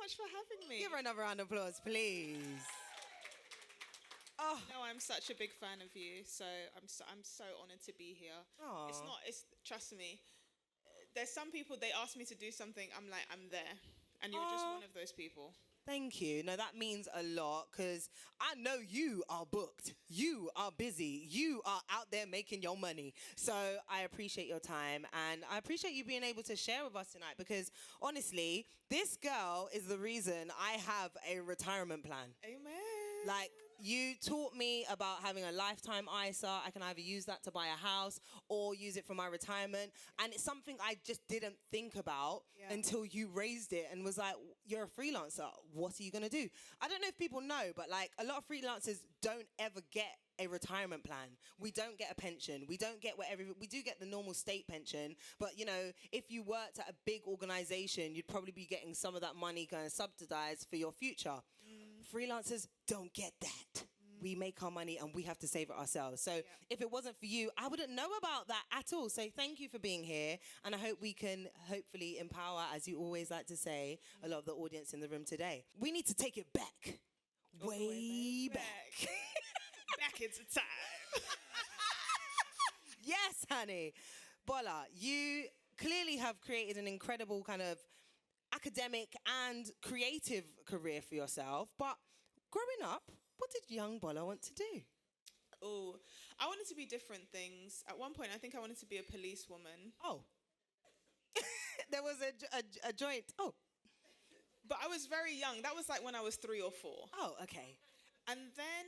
much for having me. Give her another round of applause, please. Oh, No, I'm such a big fan of you, so I'm so honoured to be here. Aw. Trust me. There's some people, they ask me to do something, I'm like, I'm there. And you're just Aw. one of those people. thank you. No, that means a lot because I know you are booked. You are busy. You are out there making your money. So I appreciate your time and I appreciate you being able to share with us tonight because honestly, this girl is the reason I have a retirement plan. Amen. Like, you taught me about having a lifetime ISA. I can either use that to buy a house or use it for my retirement. And it's something I just didn't think about until you raised it and was like, you're a freelancer. What are you going to do? I don't know if people know, but like a lot of freelancers don't ever get a retirement plan. We don't get a pension. We don't get we do get the normal state pension. But, you know, if you worked at a big organization, you'd probably be getting some of that money kind of subsidized for your future. Freelancers don't get that. We make our money and we have to save it ourselves. So if it wasn't for you, I wouldn't know about that at all. So thank you for being here. And I hope we can hopefully empower, as you always like to say, a lot of the audience in the room today. We need to take it back. Way back. Back into time. Yes, honey. Bola, you clearly have created an incredible kind of academic and creative career for yourself. But growing up, what did young Bola want to do? Oh, I wanted to be different things. At one point, I think I wanted to be a policewoman. Oh. There was a joint. Oh. But I was very young. That was like when I was 3 or 4. Oh, okay. And then,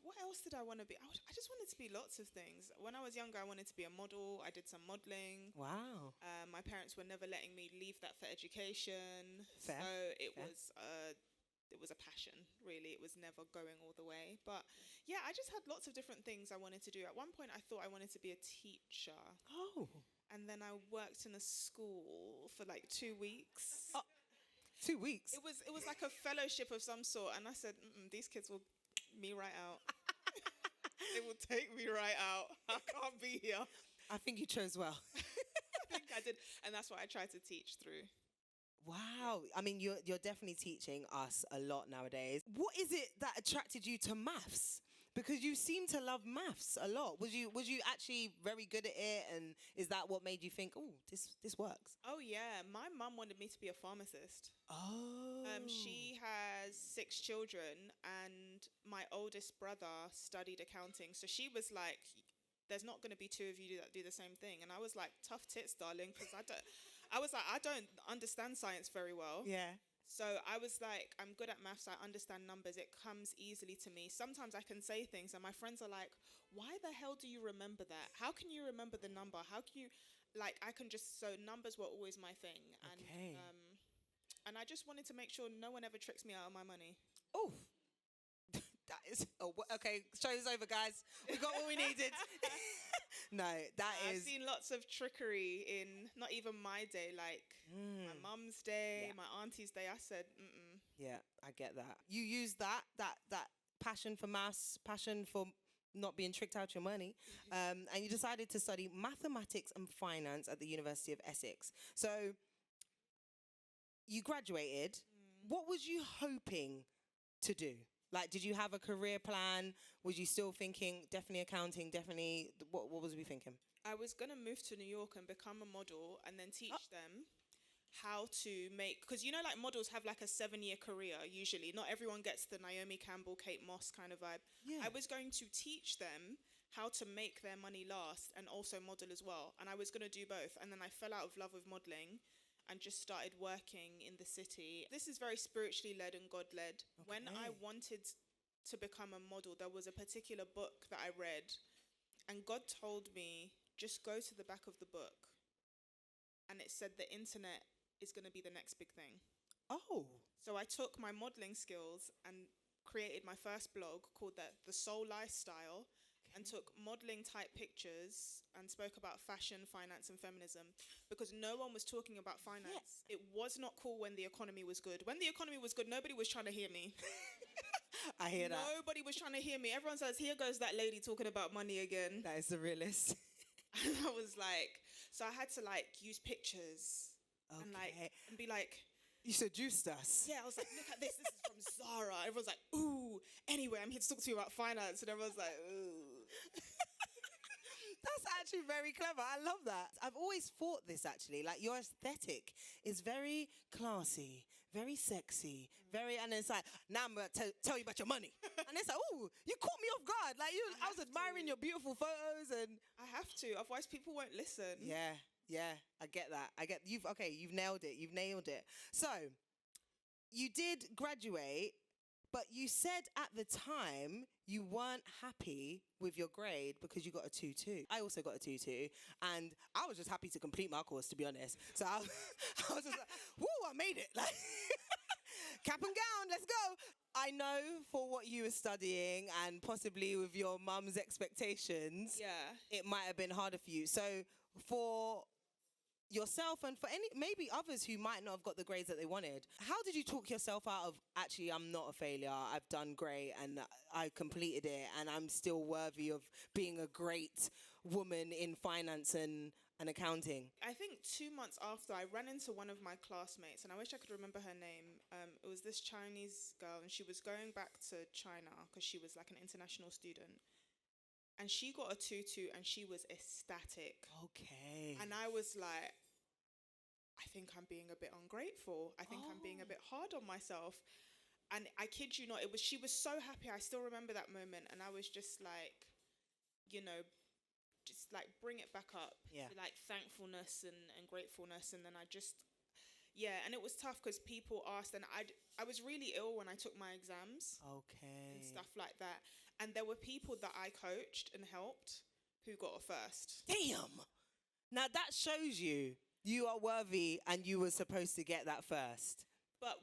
what else did I want to be? I just wanted to be lots of things. When I was younger, I wanted to be a model. I did some modeling. Wow. My parents were never letting me leave that for education. Fair. So it Fair. was a passion, really. It was never going all the way. But yeah, I just had lots of different things I wanted to do. At one point, I thought I wanted to be a teacher. Oh. And then I worked in a school for like 2 weeks. Oh, 2 weeks? It was like a fellowship of some sort. And I said, these kids will me right out. They will take me right out. I can't be here. I think you chose well. I think I did. And that's what I tried to teach through. Wow. I mean, you're definitely teaching us a lot nowadays. What is it that attracted you to maths? Because you seem to love maths a lot. Was you actually very good at it? And is that what made you think, oh, this works? Oh, yeah. My mum wanted me to be a pharmacist. Oh. She has 6 children and my oldest brother studied accounting. So she was like, there's not going to be 2 of you that do the same thing. And I was like, tough tits, darling, because I don't understand science very well. Yeah. So I was like, I'm good at maths. I understand numbers. It comes easily to me. Sometimes I can say things and my friends are like, why the hell do you remember that? How can you remember the number? How can you, like, so numbers were always my thing. And, Okay. and I just wanted to make sure no one ever tricks me out of my money. Oh. That is, okay, show's over, guys. We got what we needed. No, I've seen lots of trickery in not even my day, like my mum's day, my auntie's day. I said, Yeah, I get that. You use that passion for maths, passion for not being tricked out your money, and you decided to study mathematics and finance at the University of Essex. So you graduated. What was you hoping to do? Like, did you have a career plan? Was you still thinking, definitely accounting, definitely, what was we thinking? I was going to move to New York and become a model and then teach them how to make, because you know, like models have like a 7-year career usually. Not everyone gets the Naomi Campbell, Kate Moss kind of vibe. Yeah. I was going to teach them how to make their money last and also model as well. And I was going to do both. And then I fell out of love with modeling and just started working in the city. This is very spiritually led and God-led. Okay. When I wanted to become a model, there was a particular book that I read, and God told me, just go to the back of the book. And it said the internet is going to be the next big thing. Oh. So I took my modeling skills and created my first blog called the Soul Lifestyle, and took modeling type pictures and spoke about fashion, finance and feminism because no one was talking about finance. It was not cool when the economy was good. When the economy was good, nobody was trying to hear me. I hear that. Nobody was trying to hear me. Everyone says, here goes that lady talking about money again. That is the realist. And I was like, so I had to like use pictures and be like, You seduced us. Yeah, I was like, look at this. This is from Zara. Everyone's like, ooh. Anyway, I'm here to talk to you about finance. And everyone's like, ooh. That's actually very clever. I love that. I've always thought this actually. Like your aesthetic is very classy, very sexy, and it's like, now I'm going to tell you about your money. And it's like, oh, you caught me off guard. Like I was admiring your beautiful photos and. I have to, otherwise people won't listen. Yeah, I get that. You've nailed it. You've nailed it. So, you did graduate, but you said at the time you weren't happy with your grade because you got a 2-2. I also got a 2-2, and I was just happy to complete my course, to be honest. So I was just like, woo, I made it. Like, cap and gown, let's go. I know for what you were studying and possibly with your mum's expectations, it might have been harder for you. So for yourself and for maybe others who might not have got the grades that they wanted, how did you talk yourself out of, actually, I'm not a failure, I've done great and I completed it and I'm still worthy of being a great woman in finance and accounting? I think 2 months after, I ran into one of my classmates, and I wish I could remember her name. It was this Chinese girl, and she was going back to China because she was like an international student. And she got a 2-2, and she was ecstatic. Okay. And I was like, I think I'm being a bit ungrateful. I think I'm being a bit hard on myself. And I kid you not, she was so happy. I still remember that moment. And I was just like, just like bring it back up. Yeah. Like thankfulness and gratefulness. And then and it was tough because people asked, and I was really ill when I took my exams. Okay. And stuff like that. And there were people that I coached and helped who got a first. Damn. Now that shows you are worthy and you were supposed to get that first. But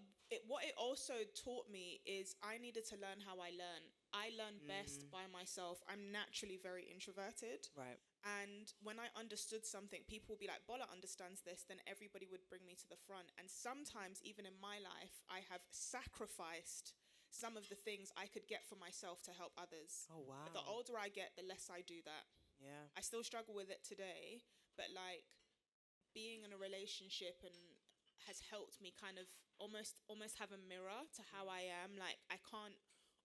what it also taught me is I needed to learn how I learn. I learn best by myself. I'm naturally very introverted. Right. And when I understood something, people would be like, Bola understands this, then everybody would bring me to the front. And sometimes, even in my life, I have sacrificed some of the things I could get for myself to help others. Oh, wow. But the older I get, the less I do that. Yeah. I still struggle with it today, but like being in a relationship and has helped me kind of almost have a mirror to how I am. Like I can't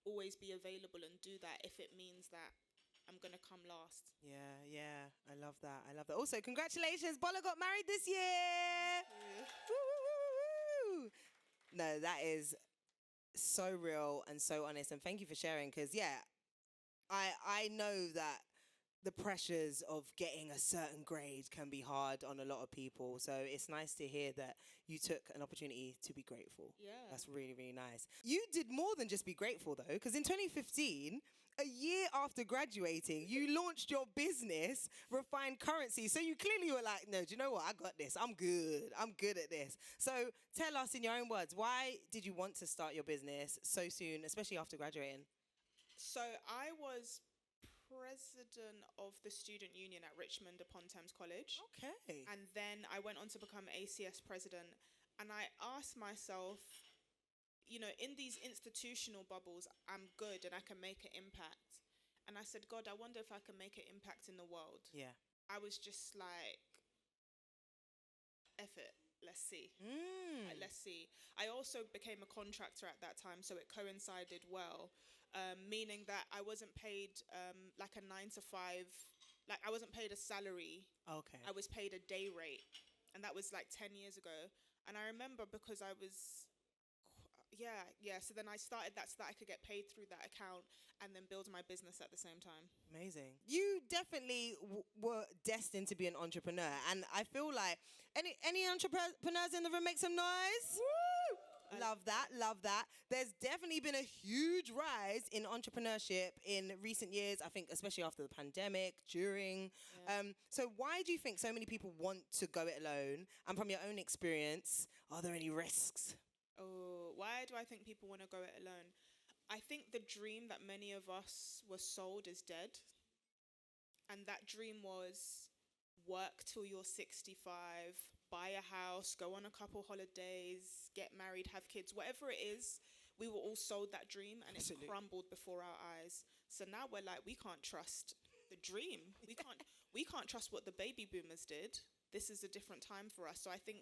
always be available and do that if it means that I'm going to come last. Yeah. I love that. Also, congratulations. Bola got married this year. Woo. No, that is so real and so honest. And thank you for sharing because, I know that the pressures of getting a certain grade can be hard on a lot of people. So it's nice to hear that you took an opportunity to be grateful. Yeah. That's really, really nice. You did more than just be grateful, though, because in 2015, a year after graduating, you launched your business, Refined Currency. So you clearly were like, no, do you know what? I got this. I'm good at this. So tell us in your own words, why did you want to start your business so soon, especially after graduating? So I was president of the student union at Richmond upon Thames College. Okay. And then I went on to become ACS president. And I asked myself, in these institutional bubbles, I'm good and I can make an impact. And I said, God, I wonder if I can make an impact in the world. Yeah. I was just like, F it. Let's see. Let's see. I also became a contractor at that time, so it coincided well, meaning that I wasn't paid like a 9 to 5. Like I wasn't paid a salary. Okay. I was paid a day rate, and that was like 10 years ago. And I remember because I was, So then I started that so that I could get paid through that account and then build my business at the same time. Amazing. You definitely were destined to be an entrepreneur. And I feel like any entrepreneurs in the room, make some noise? Woo! Love that. There's definitely been a huge rise in entrepreneurship in recent years, I think, especially after the pandemic, during. Yeah. So why do you think so many people want to go it alone? And from your own experience, are there any risks? Oh, why do I think people want to go it alone? I think the dream that many of us were sold is dead. And that dream was work till you're 65, buy a house, go on a couple holidays, get married, have kids, whatever it is. We were all sold that dream and Absolutely. It crumbled before our eyes. So now we're like, we can't trust the dream. We can't trust what the baby boomers did. This is a different time for us. So I think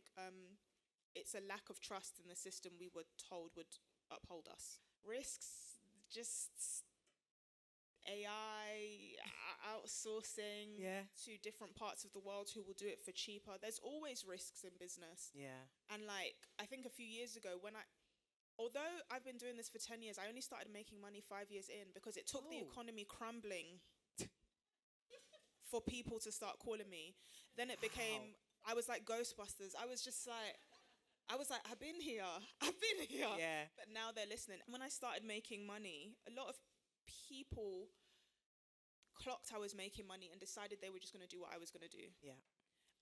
it's a lack of trust in the system we were told would uphold us. Risks, just AI, outsourcing to different parts of the world who will do it for cheaper. There's always risks in business. Yeah. And like, I think a few years ago although I've been doing this for 10 years, I only started making money 5 years in because it took the economy crumbling for people to start calling me. Then it became, I was like Ghostbusters. I was like, I've been here. Yeah. But now they're listening. When I started making money, a lot of people clocked I was making money and decided they were just going to do what I was going to do. Yeah.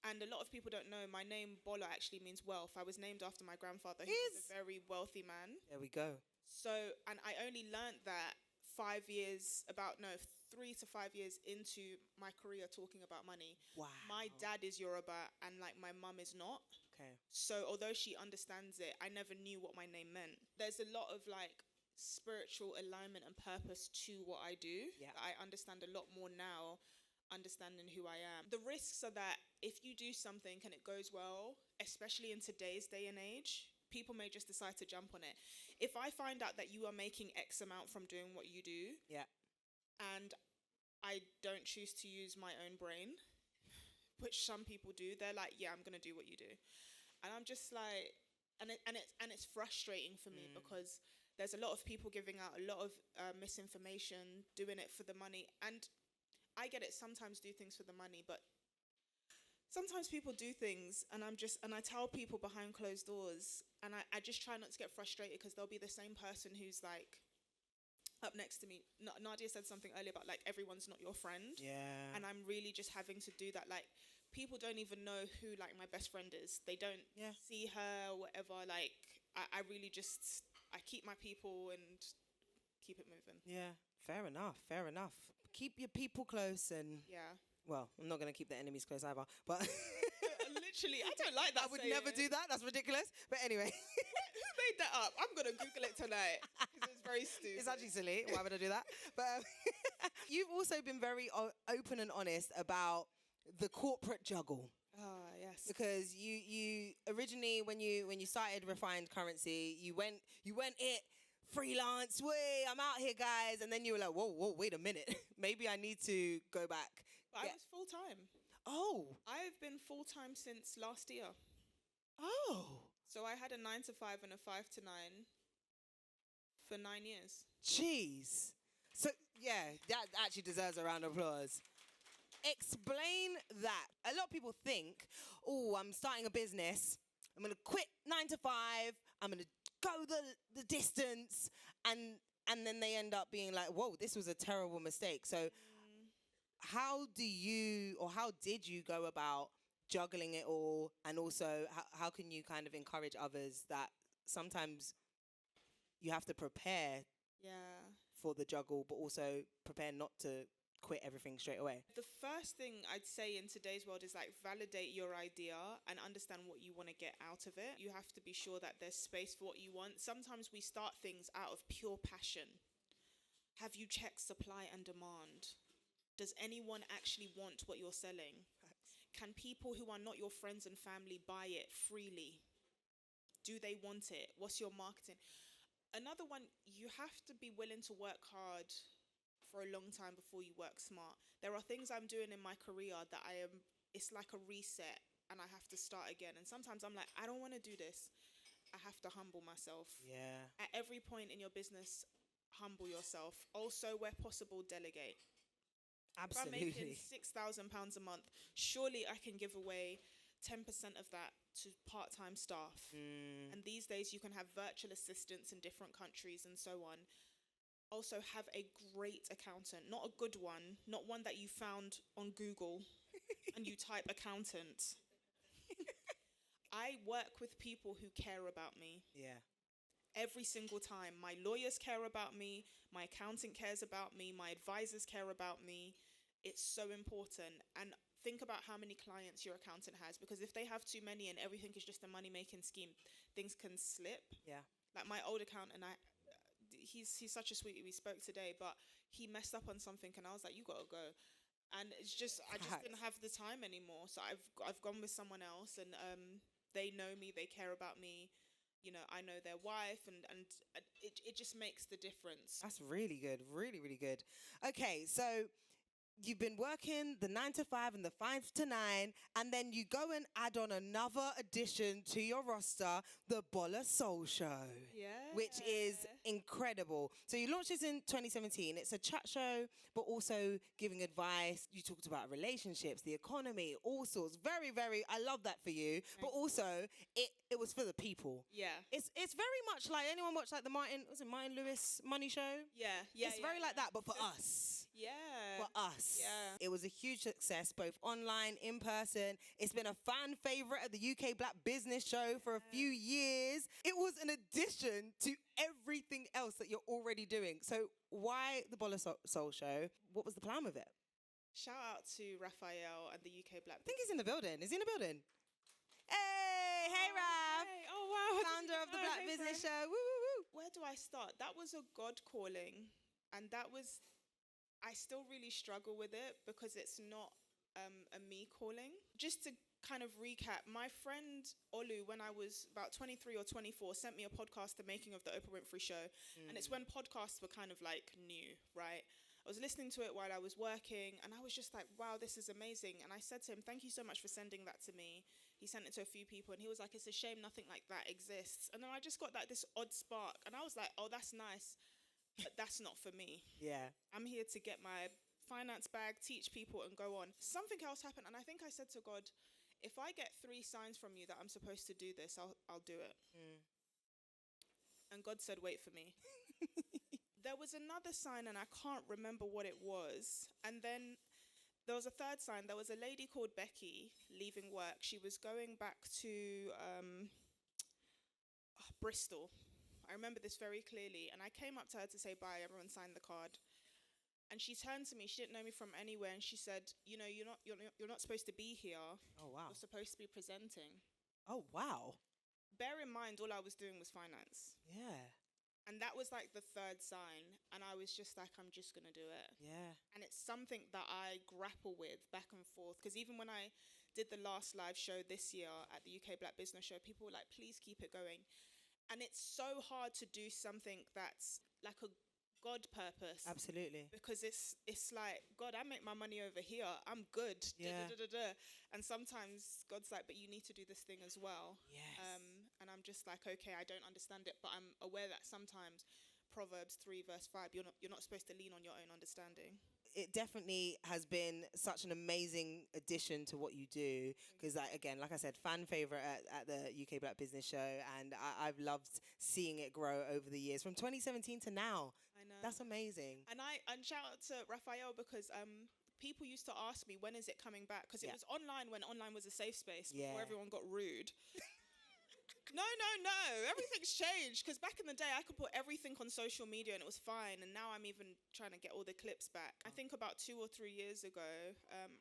And a lot of people don't know my name Bola actually means wealth. I was named after my grandfather, who was a very wealthy man. There we go. So, and I only learnt that 3 to 5 years into my career talking about money. Wow. My dad is Yoruba and like my mum is not. Okay. So although she understands it, I never knew what my name meant. There's a lot of like spiritual alignment and purpose to what I do. Yeah. I understand a lot more now, understanding who I am. The risks are that if you do something and it goes well, especially in today's day and age, people may just decide to jump on it. If I find out that you are making X amount from doing what you do, and I don't choose to use my own brain, which some people do, they're like, yeah, I'm gonna do what you do. And I'm just like, and it's frustrating for me because there's a lot of people giving out a lot of misinformation, doing it for the money. And I get it, sometimes do things for the money, but sometimes people do things and I tell people behind closed doors, and I just try not to get frustrated because they'll be the same person who's like up next to me. Nadia said something earlier about like everyone's not your friend. Yeah. And I'm really just having to do that. Like people don't even know who like my best friend is. They don't see her or whatever. Like I really just, I keep my people and keep it moving. Yeah. Fair enough. Keep your people close and... Yeah. Well, I'm not going to keep the enemies close either, but... Literally, I don't like that. I would never do that. That's ridiculous. But anyway. Who made that up? I'm going to Google it tonight because it's very stupid. It's actually silly. Why would I do that? But you've also been very open and honest about the corporate juggle. Ah, yes. Because you originally, when you started Refined Currency, you went it freelance, way, I'm out here, guys. And then you were like, whoa, wait a minute. Maybe I need to go back. But I was full-time. Oh. I've been full-time since last year. Oh. So I had a 9 to 5 and a 5 to 9 for 9 years. Jeez. So, yeah, that actually deserves a round of applause. Explain that. A lot of people think, oh, I'm starting a business. I'm going to quit 9 to 5. I'm going to go the distance. And then they end up being like, whoa, this was a terrible mistake. So how did you go about juggling it all? And also, how can you kind of encourage others that sometimes you have to prepare for the juggle, but also prepare not to quit everything straight away? The first thing I'd say in today's world is like validate your idea and understand what you want to get out of it. You have to be sure that there's space for what you want. Sometimes we start things out of pure passion. Have you checked supply and demand? Does anyone actually want what you're selling? Can people who are not your friends and family buy it freely? Do they want it? What's your marketing? Another one, you have to be willing to work hard for a long time before you work smart. There are things I'm doing in my career that it's like a reset and I have to start again. And sometimes I'm like, I don't want to do this. I have to humble myself. Yeah. At every point in your business, humble yourself. Also, where possible, delegate. Absolutely. If I'm making £6,000 a month, surely I can give away 10% of that to part-time staff. And these days you can have virtual assistants in different countries and so on. Also have a great accountant, not a good one, not one that you found on Google and you type accountant. I work with people who care about me. Yeah. Every single time. My lawyers care about me, my accountant cares about me, my advisors care about me. It's so important. And think about how many clients your accountant has, because if they have too many and everything is just a money-making scheme, things can slip. Yeah. Like my old accountant, he's such a sweetie. We spoke today, but he messed up on something and I was like, you gotta go. And it's just, I just didn't have the time anymore. So I've gone with someone else, and they know me, they care about me. You know, I know their wife, and it just makes the difference. That's really good. Really, really good. Okay, so you've been working the 9 to 5 and the 5 to 9, and then you go and add on another addition to your roster, the Bola Sol show. Yeah. Which is incredible. So you launched this in 2017. It's a chat show, but also giving advice. You talked about relationships, the economy, all sorts. Very, very, I love that for you. But also, it was for the people. Yeah. It's very much like, anyone watch like the Martin Lewis Money Show? Yeah. It's very like that, but for us. Yeah. For us. Yeah. It was a huge success, both online, in person. It's been a fan favorite at the UK Black Business Show for a few years. It was an addition to everything else that you're already doing. So why the Bola Sol show? What was the plan with it? Shout out to Racquelle and the UK Black. I think he's in the building. Is he in the building? Hey, Raf. Hey. Oh, wow. Founder of the Black Business Show. Woo, woo, woo. Where do I start? That was a God calling. And I still really struggle with it because it's not a me calling. Just to kind of recap, my friend Olu, when I was about 23 or 24, sent me a podcast, The Making of the Oprah Winfrey Show. And it's when podcasts were kind of like new, right? I was listening to it while I was working, and I was just like, wow, this is amazing. And I said to him, thank you so much for sending that to me. He sent it to a few people, and he was like, it's a shame nothing like that exists. And then I just got this odd spark, and I was like, oh, that's nice, but that's not for me. Yeah. I'm here to get my finance bag, teach people, and go on. Something else happened, and I think I said to God, if I get 3 signs from you that I'm supposed to do this, I'll do it. And God said, wait for me. There was another sign, and I can't remember what it was. And then there was a third sign. There was a lady called Becky leaving work. She was going back to Bristol. I remember this very clearly. And I came up to her to say bye. Everyone signed the card. And she turned to me. She didn't know me from anywhere. And she said, you know, you're not supposed to be here. Oh, wow. You're supposed to be presenting. Oh, wow. Bear in mind, all I was doing was finance. Yeah. And that was like the third sign. And I was just like, I'm just going to do it. Yeah. And it's something that I grapple with back and forth. Because even when I did the last live show this year at the UK Black Business Show, people were like, please keep it going. And it's so hard to do something that's like a God purpose. Absolutely. Because it's like, God, I make my money over here. I'm good. Yeah. And sometimes God's like, but you need to do this thing as well. Yes. And I'm just like, okay, I don't understand it, but I'm aware that sometimes Proverbs 3 verse 5, you're not supposed to lean on your own understanding. It definitely has been such an amazing addition to what you do, because like I said, fan favorite at the UK Black Business Show, and I've loved seeing it grow over the years from 2017 to now. I know. That's amazing. And shout out to Racquelle, because people used to ask me, when is it coming back? Because it was online when online was a safe space before everyone got rude. No. Everything's changed. Because back in the day, I could put everything on social media and it was fine. And now I'm even trying to get all the clips back. I think about 2 or 3 years ago,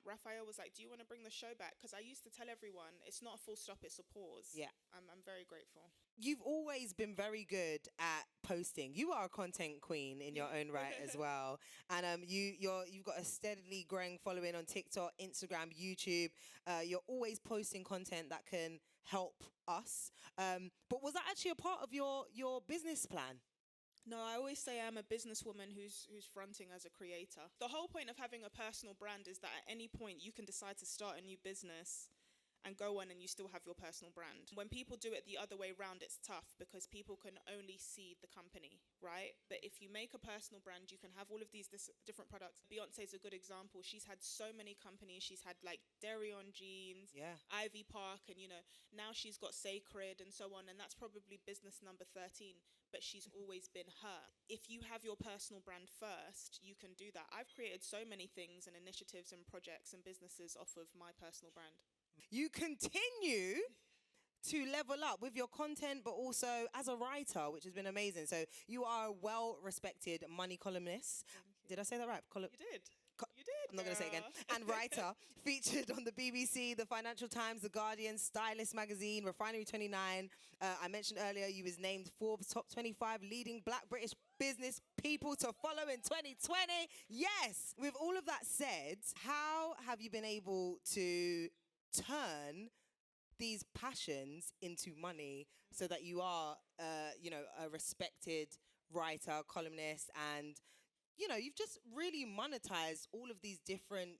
Racquelle was like, do you want to bring the show back? Because I used to tell everyone, it's not a full stop, it's a pause. Yeah. I'm very grateful. You've always been very good at posting. You are a content queen in your own right as well. And you've got a steadily growing following on TikTok, Instagram, YouTube. You're always posting content that can help us. But was that actually a part of your business plan? No, I always say I'm a businesswoman who's fronting as a creator. The whole point of having a personal brand is that at any point you can decide to start a new business and go on and you still have your personal brand. When people do it the other way around, it's tough because people can only see the company, right? But if you make a personal brand, you can have all of these different products. Beyonce's a good example. She's had so many companies. She's had like Dairy on Jeans, Ivy Park, and now she's got Sacred and so on. And that's probably business number 13, but she's always been her. If you have your personal brand first, you can do that. I've created so many things and initiatives and projects and businesses off of my personal brand. You continue to level up with your content, but also as a writer, which has been amazing. So you are a well-respected money columnist. Did I say that right? You did. You did. I'm not going to say it again. And writer, featured on the BBC, the Financial Times, the Guardian, Stylist Magazine, Refinery 29. I mentioned earlier you was named Forbes top 25 leading Black British business people to follow in 2020. Yes. With all of that said, how have you been able to turn these passions into money so that you are, a respected writer, columnist, and, you've just really monetized all of these different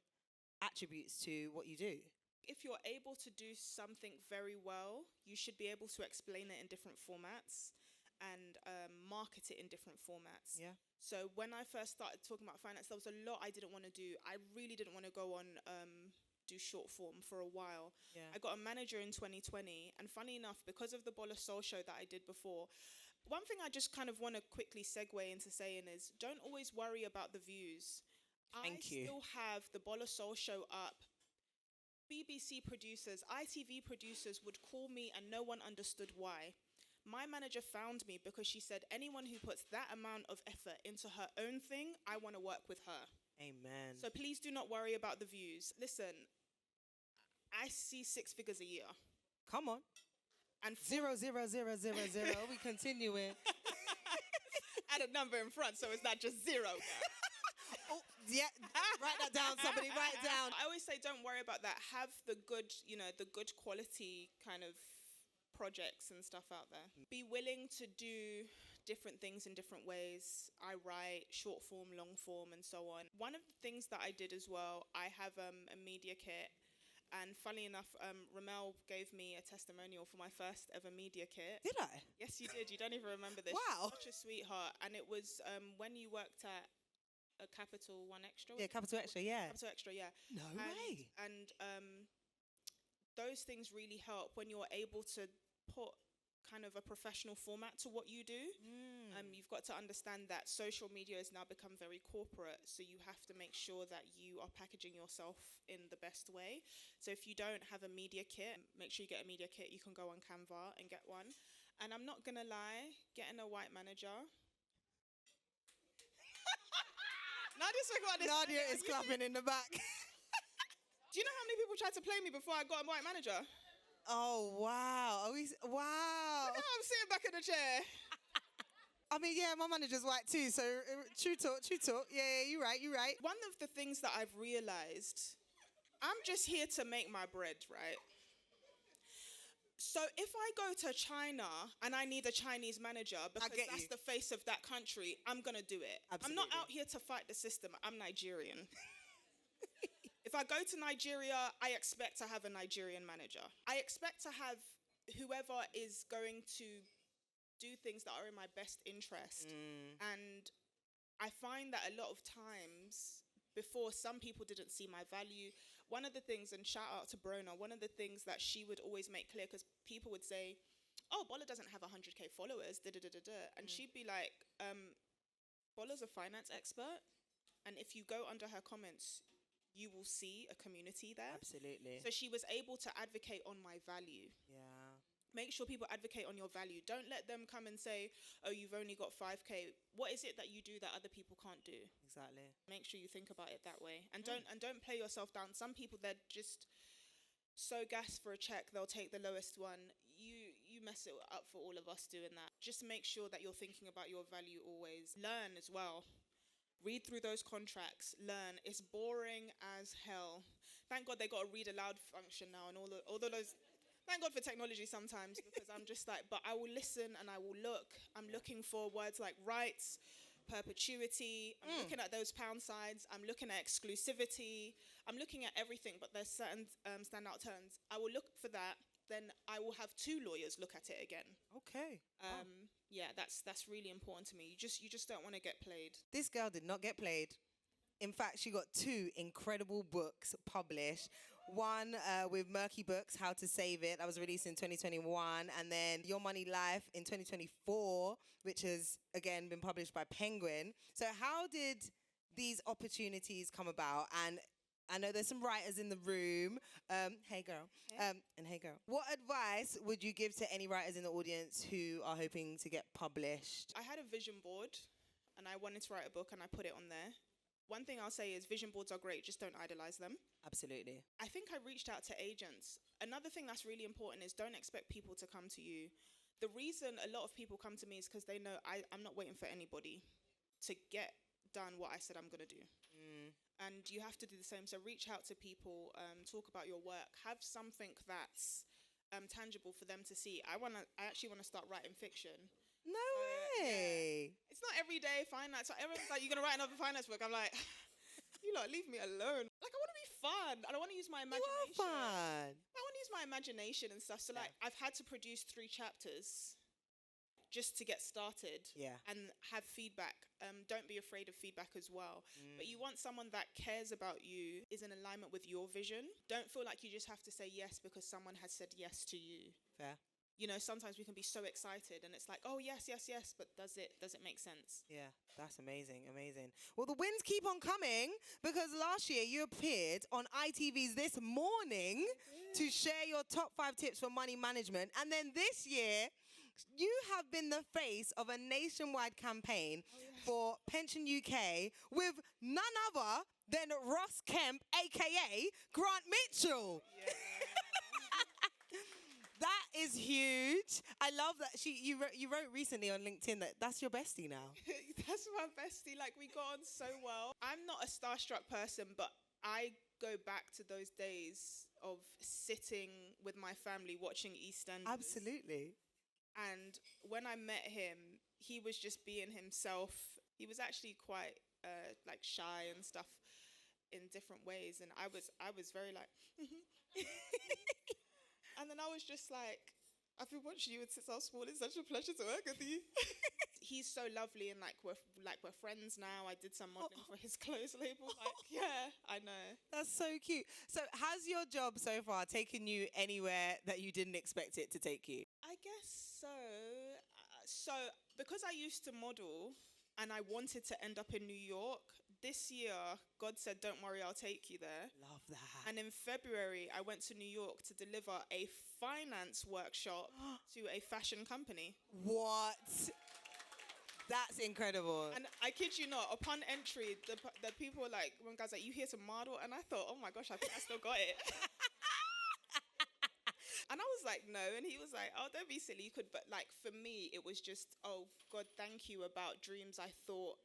attributes to what you do. If you're able to do something very well, you should be able to explain it in different formats and market it in different formats. Yeah. So when I first started talking about finance, there was a lot I didn't want to do. I really didn't want to go on do short form for a while. Yeah. I got a manager in 2020, and funny enough, because of the Bola Sol show that I did before, one thing I just kind of want to quickly segue into saying is, don't always worry about the views. Thank I you. still have the Bola Sol show up. BBC producers, ITV producers would call me and no one understood why. My manager found me because she said, anyone who puts that amount of effort into her own thing, I want to work with her. Amen. So please do not worry about the views. Listen, I see 6 figures a year. Come on. And 0, 0, 0, 0, 0. We continuing. add a number in front, so it's not just 0. Oh, yeah. Write that down, somebody. Write it down. I always say, don't worry about that. Have the good, the good quality kind of projects and stuff out there. Be willing to do different things in different ways. I write short form, long form, and so on. One of the things that I did as well, I have a media kit. And funny enough, Remel gave me a testimonial for my first ever media kit. Did I? Yes, you did. You don't even remember this. Wow. She's such a sweetheart. And it was when you worked at a Capital One Extra. Yeah, Capital Extra, yeah. Capital Extra, yeah. No way. And those things really help when you're able to put kind of a professional format to what you do. You've got to understand that social media has now become very corporate, so you have to make sure that you are packaging yourself in the best way. So if you don't have a media kit, make sure you get a media kit. You can go on Canva and get one. And I'm not gonna lie, getting a white manager. Nadia is clapping in the back. Do you know how many people tried to play me before I got a white manager? Oh, wow. Wow. Look how I'm sitting back in the chair. I mean, yeah, my manager's white too, so true talk. Yeah, you're right. One of the things that I've realized, I'm just here to make my bread, right? So if I go to China and I need a Chinese manager because that's the face of that country, I'm going to do it. Absolutely. I'm not out here to fight the system. I'm Nigerian. If I go to Nigeria, I expect to have a Nigerian manager. I expect to have whoever is going to do things that are in my best interest. And I find that a lot of times before, some people didn't see my value. One of the things, and shout out to Brona, one of the things that she would always make clear, because people would say, oh, Bola doesn't have 100K followers, and she'd be like, Bola's a finance expert, and if you go under her comments, you will see a community there. Absolutely. So she was able to advocate on my value. Yeah. Make sure people advocate on your value. Don't let them come and say, oh, you've only got 5K. What is it that you do that other people can't do? Exactly. Make sure you think about it that way. And don't play yourself down. Some people, they're just so gassed for a check, they'll take the lowest one. You mess it up for all of us doing that. Just make sure that you're thinking about your value always. Learn as well. Read through those contracts. Learn. It's boring as hell. Thank God they got a read aloud function now and all those. Thank God for technology sometimes, because I'm just like, but I will listen and I will look. I'm looking for words like rights, perpetuity. I'm looking at those pound signs. I'm looking at exclusivity. I'm looking at everything, but there's certain standout terms. I will look for that. Then I will have 2 lawyers look at it again. Okay. Yeah, that's really important to me. You just don't want to get played. This girl did not get played. In fact, she got 2 incredible books published. One with Murky Books, How to Save It. That was released in 2021. And then Your Money Life in 2024, which has, again, been published by Penguin. So how did these opportunities come about? And I know there's some writers in the room. Hey, girl. Hey. And hey, girl. What advice would you give to any writers in the audience who are hoping to get published? I had a vision board, and I wanted to write a book, and I put it on there. One thing I'll say is vision boards are great, just don't idolize them. Absolutely. I think I reached out to agents. Another thing that's really important is don't expect people to come to you. The reason a lot of people come to me is because they know I'm not waiting for anybody to get done what I said I'm going to do. And you have to do the same. So reach out to people, talk about your work, have something that's tangible for them to see. I actually want to start writing fiction. No way. Yeah. It's not everyday finance. So everyone's like, you're going to write another finance book. I'm like, you lot, leave me alone. Like, I want to be fun. And I want to use my imagination. You are fun. I want to use my imagination and stuff. So, like, I've had to produce 3 chapters just to get started and have feedback. Don't be afraid of feedback as well. But you want someone that cares about you, is in alignment with your vision. Don't feel like you just have to say yes because someone has said yes to you. Fair. You know, sometimes we can be so excited and it's like, oh, yes, but does it make sense? Yeah, that's amazing. Well, the wins keep on coming because last year you appeared on ITV's This Morning to share your top 5 tips for money management. And then this year, you have been the face of a nationwide campaign for Pension UK with none other than Ross Kemp, a.k.a. Grant Mitchell. Yeah. That is huge. I love that. You wrote recently on LinkedIn that's your bestie now. That's my bestie. Like, we got on so well. I'm not a starstruck person, but I go back to those days of sitting with my family watching EastEnders. Absolutely. And when I met him, he was just being himself. He was actually quite like shy and stuff in different ways, and I was very like, and then I was just like, I've been watching you since I was small. It's such a pleasure to work with you. He's so lovely, and we're friends now. I did some modeling for his clothes label. Like, yeah, I know. That's so cute. So has your job so far taken you anywhere that you didn't expect it to take you? I guess so. So because I used to model and I wanted to end up in New York, this year, God said, don't worry, I'll take you there. Love that. And in February, I went to New York to deliver a finance workshop to a fashion company. What? That's incredible. And I kid you not, upon entry, the people were like, one guy's like, you here to model? And I thought, oh my gosh, I think I still got it. And I was like, no. And he was like, oh, don't be silly. You could, but like for me, it was just, oh, God, thank you about dreams I thought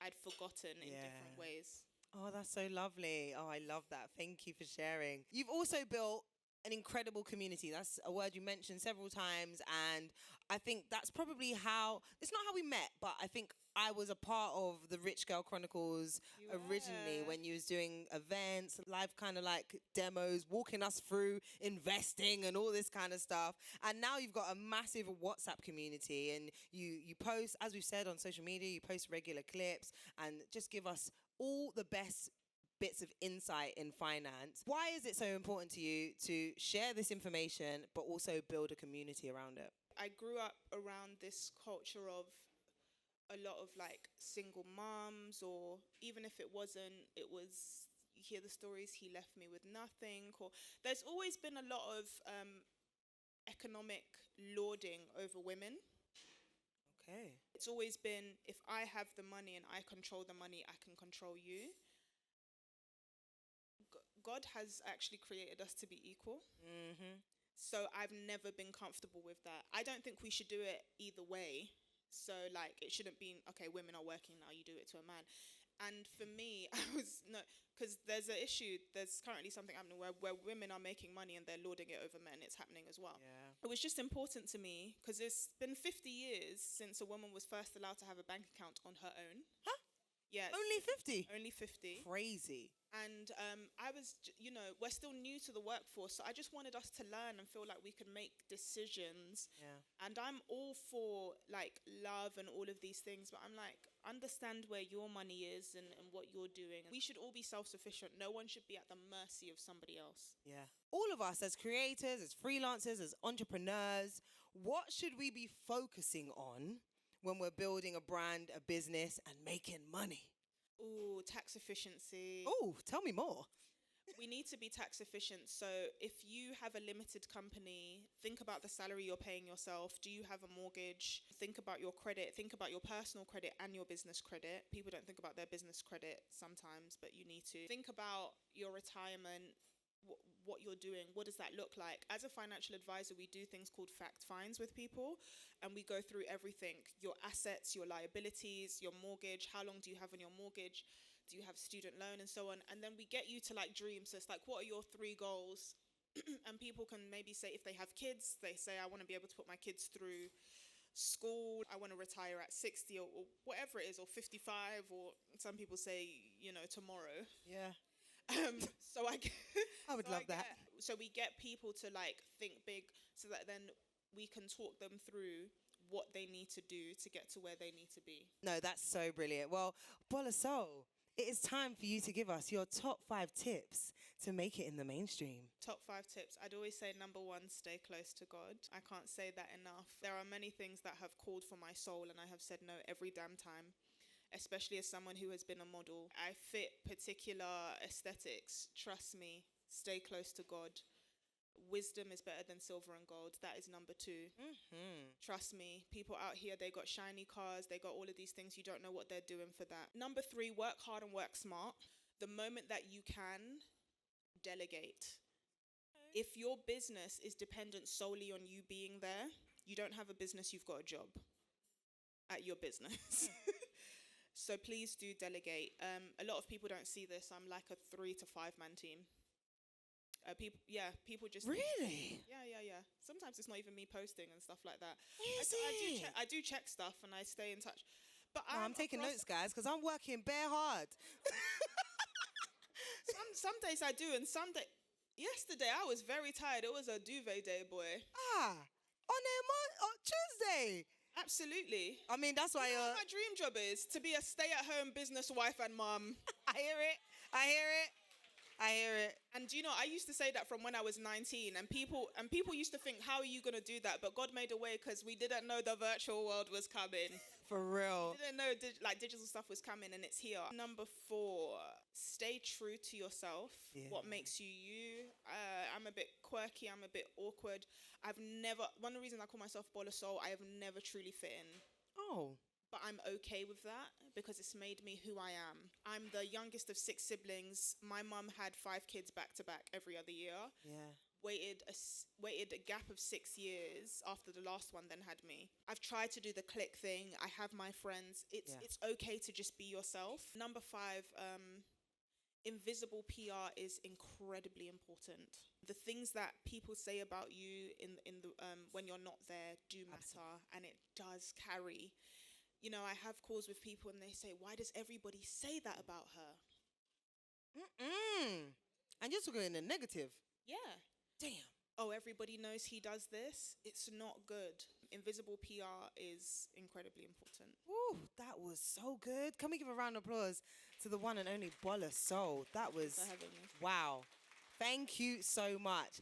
I'd forgotten in different ways. Oh, that's so lovely. Oh, I love that. Thank you for sharing. You've also built an incredible community. That's a word you mentioned several times. And I think that's probably it's not how we met, but I think I was a part of the Rich Girl Chronicles originally when you was doing events, live kind of like demos, walking us through investing and all this kind of stuff. And now you've got a massive WhatsApp community and you post, as we've said, on social media, you post regular clips and just give us all the best bits of insight in finance. Why is it so important to you to share this information but also build a community around it? I grew up around this culture of a lot of like single moms, or even if it wasn't, it was, you hear the stories, he left me with nothing, or there's always been a lot of economic lording over women. Okay. It's always been, if I have the money and I control the money, I can control you. God has actually created us to be equal. Mm-hmm. So I've never been comfortable with that. I don't think we should do it either way. So like it shouldn't be, okay, women are working now, you do it to a man. And for me, because there's an issue, there's currently something happening where women are making money and they're lording it over men. It's happening as well. Yeah. It was just important to me because it's been 50 years since a woman was first allowed to have a bank account on her own. Huh? Yes. Only 50? Only 50. Crazy. And I was, we're still new to the workforce, so I just wanted us to learn and feel like we could make decisions. Yeah. And I'm all for like love and all of these things, but I'm like, understand where your money is and what you're doing. We should all be self-sufficient. No one should be at the mercy of somebody else. Yeah. All of us as creators, as freelancers, as entrepreneurs, what should we be focusing on when we're building a brand, a business, and making money? Ooh, tax efficiency. Oh, tell me more. We need to be tax efficient. So if you have a limited company, think about the salary you're paying yourself. Do you have a mortgage? Think about your credit. Think about your personal credit and your business credit. People don't think about their business credit sometimes, but you need to. Think about your retirement, what you're doing. What does that look like? As a financial advisor, we do things called fact finds with people, and we go through everything: your assets, your liabilities, your mortgage. How long do you have on your mortgage? Do you have student loan and so on? And then we get you to like dream. So it's like, what are your 3 goals And people can maybe say, if they have kids, they say, I want to be able to put my kids through school. I want to retire at 60 or whatever it is, or 55, or some people say, tomorrow. Yeah. So I get, I would love that. So we get people to like think big, so that then we can talk them through what they need to do to get to where they need to be. No, that's so brilliant. Well, Bola Sol, it is time for you to give us your top 5 tips to make it in the mainstream. Top 5 tips. I'd always say number 1, stay close to God. I can't say that enough. There are many things that have called for my soul, and I have said no every damn time, especially as someone who has been a model. I fit particular aesthetics. Trust me, stay close to God. Wisdom is better than silver and gold. That is number 2. Trust me, people out here, they got shiny cars, they got all of these things. You don't know what they're doing for that. Number 3, work hard and work smart. The moment that you can, delegate. If your business is dependent solely on you being there, you don't have a business, you've got a job at your business. So please do delegate. A lot of people don't see this. I'm like a 3 to 5 man team. People just Really? Yeah. Sometimes it's not even me posting and stuff like that. Is I do check stuff and I stay in touch. But I'm taking notes, guys, because I'm working bare hard. Some days I do, and some day. Yesterday I was very tired. It was a duvet day, boy. On Tuesday. Absolutely. I mean, that's why You know what my dream job is to be a stay-at-home business wife and mum. I hear it. And I used to say that from when I was 19, and people used to think, how are you going to do that? But God made a way, because we didn't know the virtual world was coming. For real. We didn't know digital stuff was coming, and it's here. Number 4, stay true to yourself. Yeah. What makes you you. I'm a bit quirky. I'm a bit awkward. One of the reasons I call myself Bola Sol, I have never truly fit in. Oh. But I'm okay with that, because it's made me who I am. I'm the youngest of 6 siblings. My mum had 5 kids back to back every other year. Yeah. Waited a gap of 6 years after the last one, then had me. I've tried to do the click thing. I have my friends. It's okay to just be yourself. Number 5, invisible PR is incredibly important. The things that people say about you in the when you're not there do matter. Absolutely. And it does carry. I have calls with people and they say, why does everybody say that about her? And you're talking in the negative. Yeah. Damn. Oh, everybody knows he does this. It's not good. Invisible PR is incredibly important. Ooh, that was so good. Can we give a round of applause to the one and only Bola Sol? That was, Thanks for having me. Wow. Thank you so much.